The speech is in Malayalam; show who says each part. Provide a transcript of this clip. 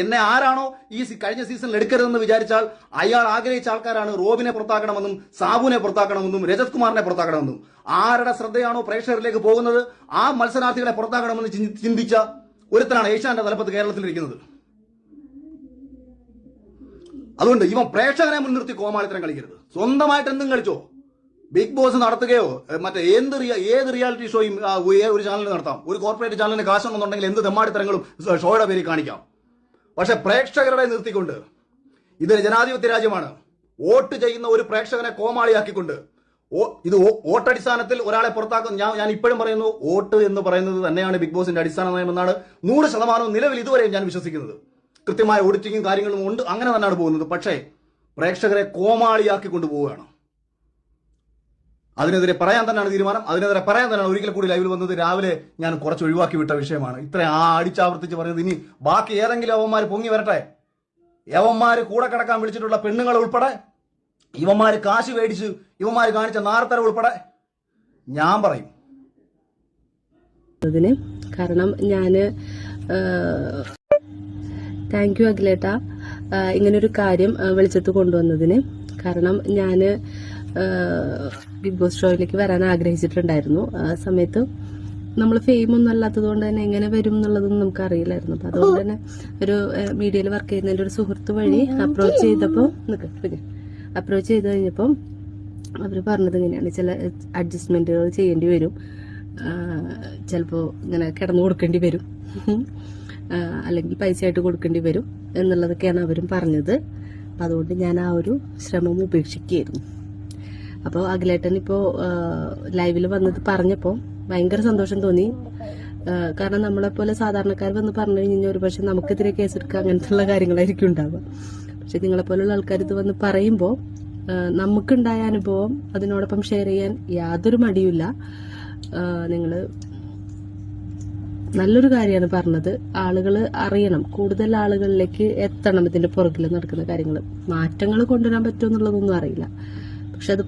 Speaker 1: എന്നെ ആരാണോ ഈ കഴിഞ്ഞ സീസണിൽ എടുക്കരുതെന്ന് വിചാരിച്ചാൽ അയാൾ ആഗ്രഹിച്ച ആൾക്കാരാണ് റോബിനെ പുറത്താക്കണമെന്നും സാബുവിനെ പുറത്താക്കണമെന്നും രജത് കുമാറിനെ പുറത്താക്കണമെന്നും. ആരുടെ ശ്രദ്ധയാണോ പ്രേക്ഷകരിലേക്ക് പോകുന്നത് ആ മത്സരാർത്ഥികളെ പുറത്താക്കണമെന്ന് ചിന്തിച്ച ഒരുത്തനാണ് ഏഷ്യാന്റെ തലപ്പത്ത് കേരളത്തിലിരിക്കുന്നത്. അതുകൊണ്ട് ഇവൻ പ്രേക്ഷകനെ മുൻനിർത്തി കോമാളിത്തരം കളിക്കരുത്. സ്വന്തമായിട്ട് എന്തും കളിച്ചോ. ബിഗ് ബോസ് നടത്തുകയോ മറ്റേ ഏത് റിയാലിറ്റി ഷോയും ഒരു ചാനലിൽ നടത്താം. ഒരു കോർപ്പറേറ്റ് ചാനലിന് കാശുണ്ടെന്നുണ്ടെങ്കിൽ എന്ത് തെമ്മാടിത്തരങ്ങളും ഷോയുടെ പേരിൽ കാണിക്കാം. പക്ഷെ പ്രേക്ഷകരെ നിർത്തിക്കൊണ്ട്, ഇതൊരു ജനാധിപത്യ രാജ്യമാണ്. വോട്ട് ചെയ്യുന്ന ഒരു പ്രേക്ഷകനെ കോമാളിയാക്കിക്കൊണ്ട് ഇത് വോട്ടടിസ്ഥാനത്തിൽ ഒരാളെ പുറത്താക്കും. ഞാൻ ഇപ്പോഴും പറയുന്നു, വോട്ട് എന്ന് പറയുന്നത് തന്നെയാണ് ബിഗ് ബോസിന്റെ അടിസ്ഥാന നയമെന്നാണ് 100% നിലവിൽ ഇതുവരെയും ഞാൻ വിശ്വസിക്കുന്നത്. കൃത്യമായ ഓഡിറ്റിങ്ങും കാര്യങ്ങളും ഉണ്ട്, അങ്ങനെ തന്നെയാണ് പോകുന്നത്. പക്ഷേ പ്രേക്ഷകരെ കോമാളിയാക്കി കൊണ്ടുപോവുകയാണ്. അതിനെതിരെ പറയാൻ തന്നെയാണ് തീരുമാനം. അതിനെതിരെ പറയാൻ തന്നെയാണ് ഒരിക്കൽ കൂടി ലൈവിൽ വന്നത്. രാവിലെ ഞാൻ കുറച്ച് ഒഴിവാക്കി വിട്ട വിഷയമാണ്. ഇത്ര അടിച്ചാവർത്തിച്ച് പറയുന്നത്. ഇനി ബാക്കി ഏതെങ്കിലും അവന്മാർ പൊങ്ങി വരട്ടെ. യവന്മാര് കൂടെ കിടക്കാൻ വിളിച്ചിട്ടുള്ള പെണ്ണുങ്ങൾ ഉൾപ്പെടെ, ഇവന്മാര് കാശ് മേടിച്ച് ഇവന്മാര് കാണിച്ച നാർത്തര ഉൾപ്പെടെ ഞാൻ പറയും.
Speaker 2: കാരണം ഞാന് താങ്ക് യു അഖിലേട്ട ഇങ്ങനൊരു കാര്യം വെളിച്ചത്ത് കൊണ്ടുവന്നതിന്. കാരണം ഞാന് ബിഗ് ബോസ് ഷോയിലേക്ക് വരാൻ ആഗ്രഹിച്ചിട്ടുണ്ടായിരുന്നു. ആ സമയത്ത് നമ്മൾ ഫെയിം ഒന്നും അല്ലാത്തത് കൊണ്ട് തന്നെ എങ്ങനെ വരും എന്നുള്ളതൊന്നും നമുക്ക് അറിയില്ലായിരുന്നു. അപ്പൊ അതുകൊണ്ട് തന്നെ ഒരു മീഡിയയിൽ വർക്ക് ചെയ്യുന്നതിന്റെ ഒരു സുഹൃത്ത് വഴി അപ്രോച്ച് ചെയ്ത് കഴിഞ്ഞപ്പോൾ അവർ പറഞ്ഞത് ഇങ്ങനെയാണ്, ചില അഡ്ജസ്റ്റ്മെന്റുകൾ ചെയ്യേണ്ടി വരും, ചിലപ്പോൾ ഇങ്ങനെ കിടന്നു കൊടുക്കേണ്ടി വരും, അല്ലെങ്കിൽ പൈസ ആയിട്ട് കൊടുക്കേണ്ടി വരും എന്നുള്ളതൊക്കെയാണ് അവരും പറഞ്ഞത്. അതുകൊണ്ട് ഞാൻ ആ ഒരു ശ്രമം ഉപേക്ഷിക്കുകയായിരുന്നു. അപ്പോൾ അഖിലേട്ടൻ ഇപ്പോൾ ലൈവിൽ വന്നത് പറഞ്ഞപ്പോൾ ഭയങ്കര സന്തോഷം തോന്നി. കാരണം നമ്മളെപ്പോലെ സാധാരണക്കാർ വന്ന് പറഞ്ഞു കഴിഞ്ഞാൽ ഒരു പക്ഷെ നമുക്കെതിരെ കേസെടുക്കുക അങ്ങനത്തെ കാര്യങ്ങളായിരിക്കും ഉണ്ടാവുക. പക്ഷെ നിങ്ങളെപ്പോലുള്ള ആൾക്കാർ ഇത് വന്ന് പറയുമ്പോൾ നമുക്കുണ്ടായ അനുഭവം അതിനോടൊപ്പം ഷെയർ ചെയ്യാൻ യാതൊരു മടിയുമില്ല. നിങ്ങൾ നല്ലൊരു കാര്യമാണ് പറഞ്ഞത്. ആളുകൾ അറിയണം, കൂടുതൽ ആളുകളിലേക്ക് എത്തണം ഇതിന്റെ പുറകിൽ നടക്കുന്ന കാര്യങ്ങൾ. മാറ്റങ്ങൾ കൊണ്ടുവരാൻ പറ്റുമോ എന്നുള്ളതൊന്നും അറിയില്ല. പക്ഷെ അത്